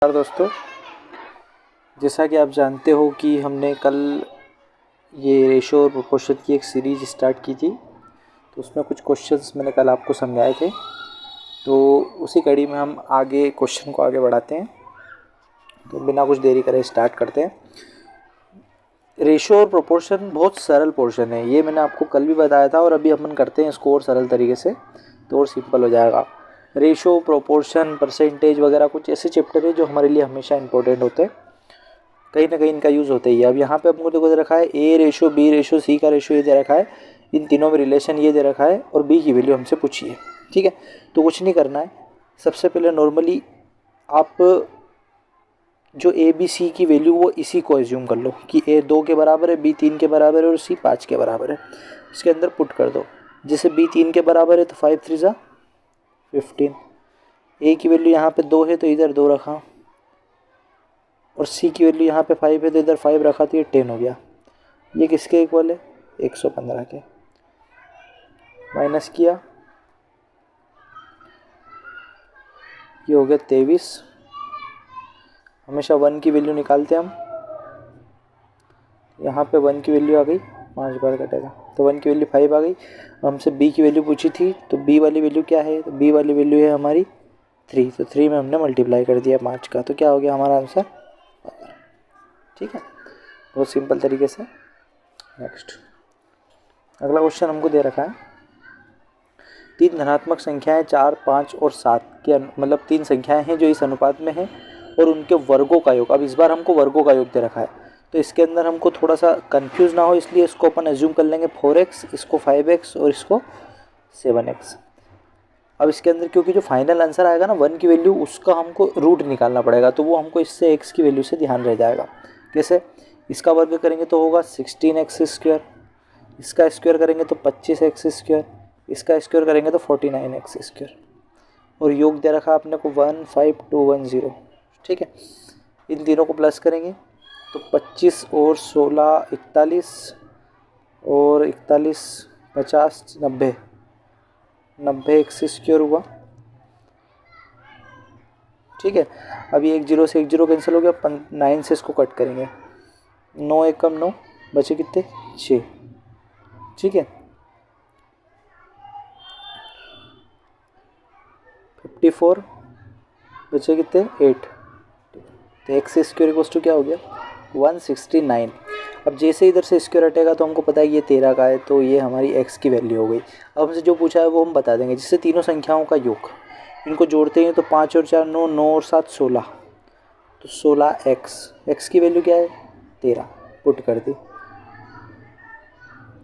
नमस्कार दोस्तों, जैसा कि आप जानते हो कि हमने कल ये रेशो और प्रोपोर्शन की एक सीरीज़ स्टार्ट की थी। तो उसमें कुछ क्वेश्चंस मैंने कल आपको समझाए थे, तो उसी कड़ी में हम आगे क्वेश्चन को आगे बढ़ाते हैं। तो बिना कुछ देरी करे स्टार्ट करते हैं। रेशो और प्रोपोर्शन बहुत सरल पोर्शन है, ये मैंने आपको कल भी बताया था और अभी अपन करते हैं इसको और सरल तरीके से, तो और सिंपल हो जाएगा। रेशो, प्रोपोर्शन, परसेंटेज वगैरह कुछ ऐसे चैप्टर है जो हमारे लिए हमेशा इंपॉर्टेंट होते हैं, कहीं ना कहीं इनका यूज़ होता ही है। अब यहाँ पे हमको देखो दे रखा है ए रेशो, बी रेशो, सी का रेशो ये दे रखा है, इन तीनों में रिलेशन ये दे रखा है और बी की वैल्यू हमसे पूछी है। ठीक है, तो कुछ नहीं करना है। सबसे पहले नॉर्मली आप जो ए बी सी की वैल्यू वो इसी को एज्यूम कर लो कि ए 2 के बराबर है, बी 3 के बराबर है और सी 5 के बराबर है। इसके अंदर पुट कर दो। जैसे बी 3 के बराबर है तो 5 3 ज़ा 15। ए की वैल्यू यहाँ पे 2 है तो इधर 2 रखा, और सी की वैल्यू यहाँ पे 5 है तो इधर 5 रखा, तो ये 10 हो गया। ये किसके इक्वल है? 115 के। माइनस किया, ये हो गया 23। हमेशा 1 की वैल्यू निकालते हैं हम। यहाँ पे 1 की वैल्यू आ गई, 5 बार कटेगा तो 1 की वैल्यू 5 आ गई। हमसे b की वैल्यू पूछी थी, तो b वाली वैल्यू क्या है? तो b वाली वैल्यू है हमारी 3, तो 3 में हमने मल्टीप्लाई कर दिया 5 का, तो क्या हो गया हमारा आंसर? 15। ठीक है, बहुत सिंपल तरीके से। नेक्स्ट अगला क्वेश्चन हमको दे रखा है, 3 धनात्मक संख्याएं 4, 5 और 7 के मतलब 3 संख्याएं हैं जो इस अनुपात में हैं और उनके वर्गों का योग। अब इस बार हमको वर्गों का योग दे रखा है, तो इसके अंदर हमको थोड़ा सा कंफ्यूज ना हो इसलिए इसको अपन एज्यूम कर लेंगे 4x, इसको 5x और इसको 7x। अब इसके अंदर क्योंकि जो फाइनल आंसर आएगा ना 1 की वैल्यू, उसका हमको रूट निकालना पड़ेगा, तो वो हमको इससे x की वैल्यू से ध्यान रह जाएगा। कैसे? इसका वर्ग करेंगे तो होगा 16x², इसका स्क्वायर करेंगे तो 25x², इसका स्क्वायर करेंगे तो 49x², और योग दे रखा आपने को 15210। ठीक है, इन तीनों को प्लस करेंगे तो 25 और 16 41 और 41 50 90, 90x² हुआ। ठीक है, अभी 1 0 से 1 0 कैंसिल हो गया, 9 से इसको कट करेंगे, 9 1 कम 9, बचे कितने? 6। ठीक है, 54 बचे कितने? 8। तो x² इक्वल्स टू क्या हो गया? 169। अब जैसे इधर से स्क्वायर हटेगा तो हमको पता है ये 13 का है, तो ये हमारी x की वैल्यू हो गई। अब हमसे जो पूछा है वो हम बता देंगे। जिससे तीनों संख्याओं का योग, इनको जोड़ते हैं तो 5 और 4 9, 9 और 7 16, तो 16x की वैल्यू क्या है? 13, पुट कर दी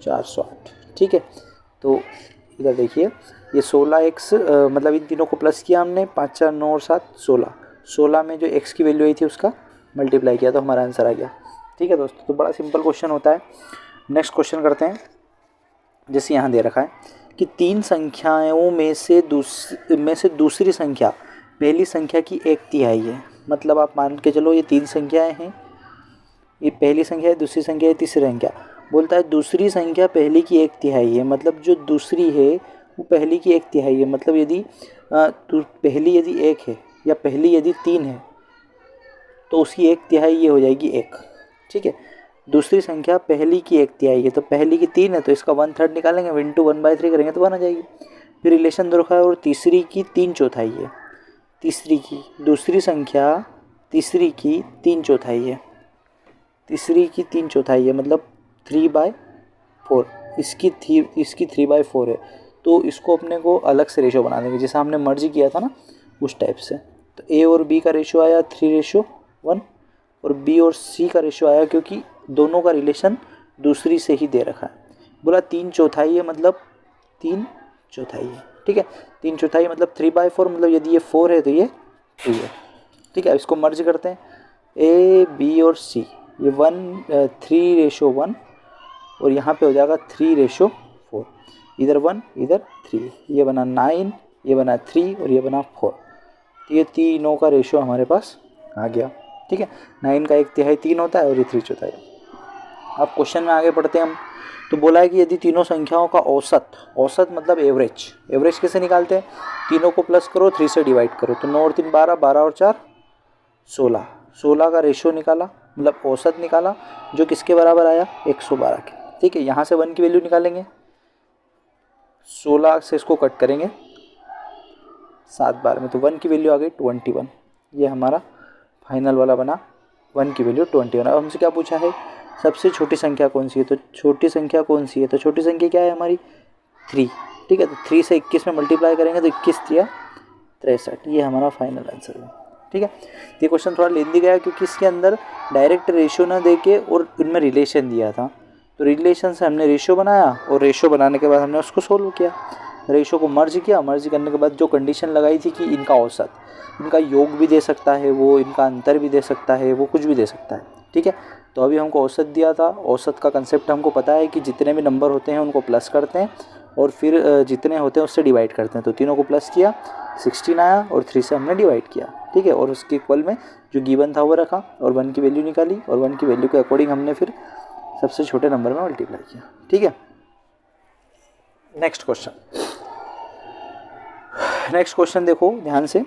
408। ठीक है, तो इधर देखिए ये 16x मतलब इन तीनों को प्लस किया हमने, 5 4 9 और 7 16, 16 में जो x की वैल्यू आई थी उसका मल्टीप्लाई किया तो हमारा आंसर आ गया। ठीक है दोस्तों, तो बड़ा सिंपल क्वेश्चन होता है। नेक्स्ट क्वेश्चन करते हैं। जैसे यहाँ दे रखा है कि 3 संख्याओं में से दूसरी संख्या पहली संख्या की 1/3 है। मतलब आप मान के चलो ये 3 संख्याएं हैं, ये पहली संख्या है, दूसरी संख्या है, तीसरी संख्या। बोलता है दूसरी संख्या पहली की 1/3 है, मतलब जो दूसरी है वो पहली की 1/3 है। मतलब यदि पहली यदि 1 है या पहली यदि 3 है तो उसकी 1/3 ये हो जाएगी 1। ठीक है, दूसरी संख्या पहली की 1/3 है, तो पहली की 3 है तो इसका 1/3 निकालेंगे, 1/3 करेंगे तो 1 आ जाएगी। फिर रिलेशन दो रखा है, और तीसरी की 3/4 है। तीसरी की दूसरी संख्या तीसरी की 3/4 है, तीसरी की 3/4 है मतलब 3/4। इसकी 3/4 है, तो इसको अपने को अलग से रेशो बना देंगे, जैसा हमने मर्ज किया था ना उस टाइप से। तो ए और बी का रेशो आया 3:1, और बी और सी का रेशो आया, क्योंकि दोनों का रिलेशन दूसरी से ही दे रखा है। बोला 3/4 है मतलब 3/4 है। ठीक है, 3/4 मतलब 3/4, मतलब यदि ये 4 है तो ये 3 है। ठीक है, इसको मर्ज करते हैं, ए बी और सी, ये 3:1, और यहाँ पे हो जाएगा 3:4। इधर 1 इधर 3, ये बना 9, ये बना 3 और ये बना 4। तो ये तीनों का रेशो हमारे पास आ गया। ठीक है, 9 का 1/3 3 होता है और ये 3/4। अब क्वेश्चन में आगे बढ़ते हैं हम। तो बोला है कि यदि तीनों संख्याओं का औसत मतलब एवरेज कैसे निकालते हैं? तीनों को प्लस करो, 3 से डिवाइड करो, तो 9 और 3 12, 12 और 4 16, 16 का रेशियो निकाला, मतलब औसत निकाला, जो किसके बराबर आया 112 के। ठीक है, यहाँ से 1 की वैल्यू निकालेंगे, 16 से इसको कट करेंगे 7 बार में, तो 1 की वैल्यू आ गई 21। ये हमारा फाइनल वाला बना 1 की वैल्यू 21। अब हमसे क्या पूछा है, सबसे छोटी संख्या कौन सी है, तो छोटी संख्या कौन सी है, तो छोटी संख्या क्या है हमारी 3। ठीक है, तो 3 से 21 में मल्टीप्लाई करेंगे तो 21 दिया 63। ये हमारा फाइनल आंसर है। ठीक है, ये क्वेश्चन थोड़ा लेंदी गया क्योंकि इसके अंदर डायरेक्ट रेशियो ना देके और इनमें रिलेशन दिया था, तो रिलेशन से हमने रेशियो बनाया और रेशियो बनाने के बाद हमने उसको सोल्व किया, रेशियो को मर्ज किया, मर्ज करने के बाद जो कंडीशन लगाई थी कि इनका औसत, इनका योग भी दे सकता है वो, इनका अंतर भी दे सकता है वो, कुछ भी दे सकता है। ठीक है, तो अभी हमको औसत दिया था, औसत का कंसेप्ट हमको पता है कि जितने भी नंबर होते हैं उनको प्लस करते हैं और फिर जितने होते हैं उससे डिवाइड करते हैं, तो तीनों को प्लस किया 16 आया और 3 से हमने डिवाइड किया। ठीक है, और उसके इक्वल में जो गिवन था वो रखा और 1 की वैल्यू निकाली और 1 की वैल्यू के अकॉर्डिंग हमने फिर सबसे छोटे नंबर में मल्टीप्लाई किया। ठीक है, नेक्स्ट क्वेश्चन देखो ध्यान से।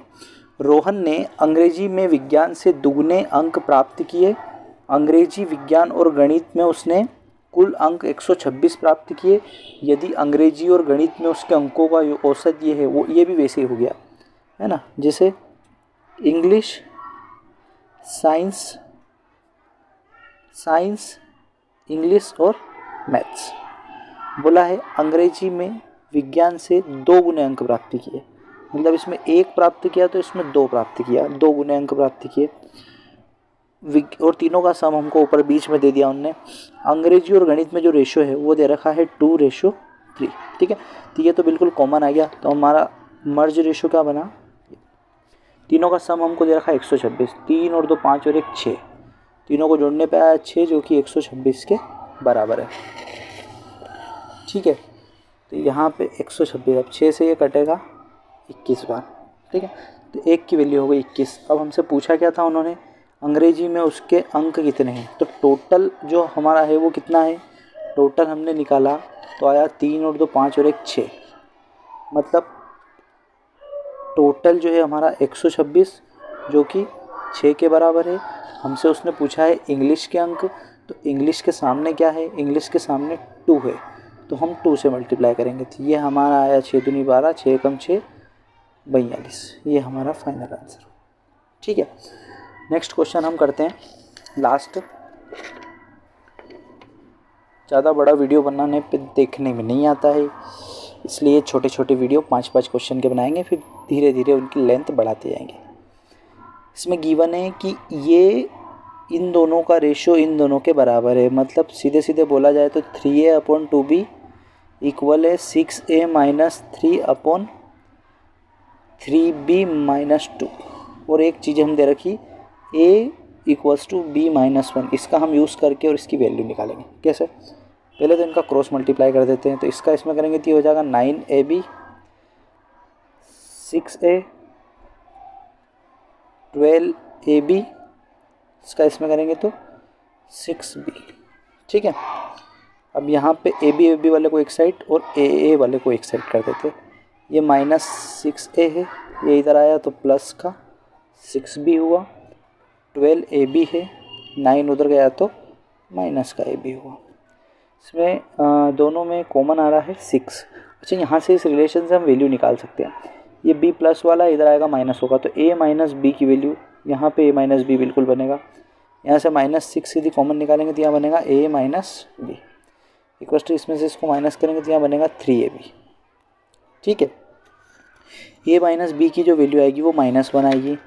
रोहन ने अंग्रेजी में विज्ञान से दुगने अंक प्राप्त किए। अंग्रेजी, विज्ञान और गणित में उसने कुल अंक 126 प्राप्त किए। यदि अंग्रेजी और गणित में उसके अंकों का औसत ये है, वो ये भी वैसे ही हो गया है ना, जैसे इंग्लिश, साइंस, इंग्लिश और मैथ्स। बोला है अंग्रेजी में विज्ञान से 2 गुने अंक प्राप्त किए, मतलब इसमें 1 प्राप्त किया तो इसमें 2 प्राप्त किया, 2 गुने अंक प्राप्त किए, और तीनों का सम हमको ऊपर बीच में दे दिया उनने। अंग्रेजी और गणित में जो रेशियो है वो दे रखा है 2:3। ठीक है, तो ये तो बिल्कुल कॉमन आ गया, तो हमारा मर्ज रेशियो क्या बना, तीनों का सम हमको दे रखा है 126, 3 और 2 5 और 1 6, तीनों को जोड़ने पे आया 6 जो कि 126 के बराबर है। ठीक है, तो यहाँ पे 126, अब 6 से ये कटेगा 21 बार। ठीक है, तो 1 की वैल्यू हो गई 21। अब हमसे पूछा क्या था उन्होंने, अंग्रेजी में उसके अंक कितने हैं, तो टोटल जो हमारा है वो कितना है, टोटल हमने निकाला तो आया 3 और 2 5 और 1 6, मतलब टोटल जो है हमारा 126 जो कि 6 के बराबर है। हमसे उसने पूछा है इंग्लिश के अंक, तो इंग्लिश के सामने क्या है, इंग्लिश के सामने 2 है, तो हम 2 से मल्टीप्लाई करेंगे, तो ये हमारा आया 6 दूनी 12, 6 कम 6 42, ये हमारा फाइनल आंसर। ठीक है, नेक्स्ट क्वेश्चन हम करते हैं लास्ट। ज़्यादा बड़ा वीडियो बनाने पे देखने में नहीं आता है, इसलिए छोटे छोटे वीडियो 5-5 क्वेश्चन के बनाएंगे, फिर धीरे धीरे उनकी लेंथ बढ़ाते जाएंगे। इसमें गिवन है कि ये इन दोनों का रेशियो इन दोनों के बराबर है, मतलब सीधे सीधे बोला जाए तो 3a/2b इक्वल है 6a - 3/3b - 2। और एक चीज़ हम दे रखी a = b-1, इसका हम यूज़ करके और इसकी वैल्यू निकालेंगे। कैसे, पहले तो इनका क्रॉस मल्टीप्लाई कर देते हैं, तो इसका इसमें करेंगे तो ये हो जाएगा 9ab 6a 12ab, इसका इसमें करेंगे तो 6b। ठीक है, अब यहाँ पे ab वाले को एक साइड और aa वाले को एक साइड कर देते हैं। ये -6a है, ये इधर आया तो प्लस का 6b हुआ, 12ab है, 9 उधर गया तो माइनस का ab हुआ। इसमें दोनों में कॉमन आ रहा है 6। अच्छा, यहाँ से इस रिलेशन से हम वैल्यू निकाल सकते हैं, ये b प्लस वाला इधर आएगा माइनस होगा, तो a - b की वैल्यू यहाँ पे a - b बिल्कुल बनेगा। यहाँ से -6 यदि कॉमन निकालेंगे तो यहाँ बनेगा a - b इक्वल टू, इसमें से इसको माइनस करेंगे तो यहाँ बनेगा 3ab। ठीक है, a - b की जो वैल्यू आएगी वो -1 आएगी,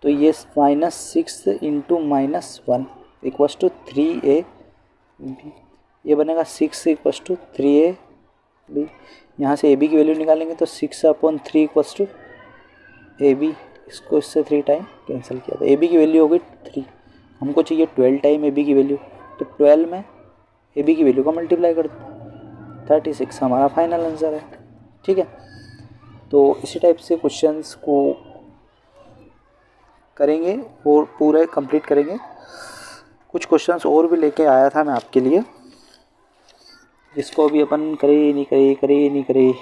तो ये -6 × -1 इक्वल टू 3ab, ये बनेगा 6 = 3ab। यहाँ से ab की वैल्यू निकालेंगे तो 6/3 इक्वल टू ab, इसको इससे 3 टाइम कैंसिल किया, तो ab की वैल्यू हो गई 3। हमको चाहिए 12 टाइम ab की वैल्यू, तो 12 में ab की वैल्यू का मल्टीप्लाई कर दो, 36 हमारा फाइनल आंसर है। ठीक है, तो इसी टाइप से क्वेश्चंस को करेंगे और पूरे कंप्लीट करेंगे। कुछ क्वेश्चंस और भी लेके आया था मैं आपके लिए, जिसको अभी अपन करे नहीं करे,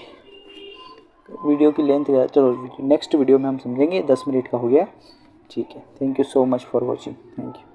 वीडियो की लेंथ है, चलो नेक्स्ट वीडियो में हम समझेंगे। 10 मिनट का हो गया। ठीक है, thank you so much for watching, thank you.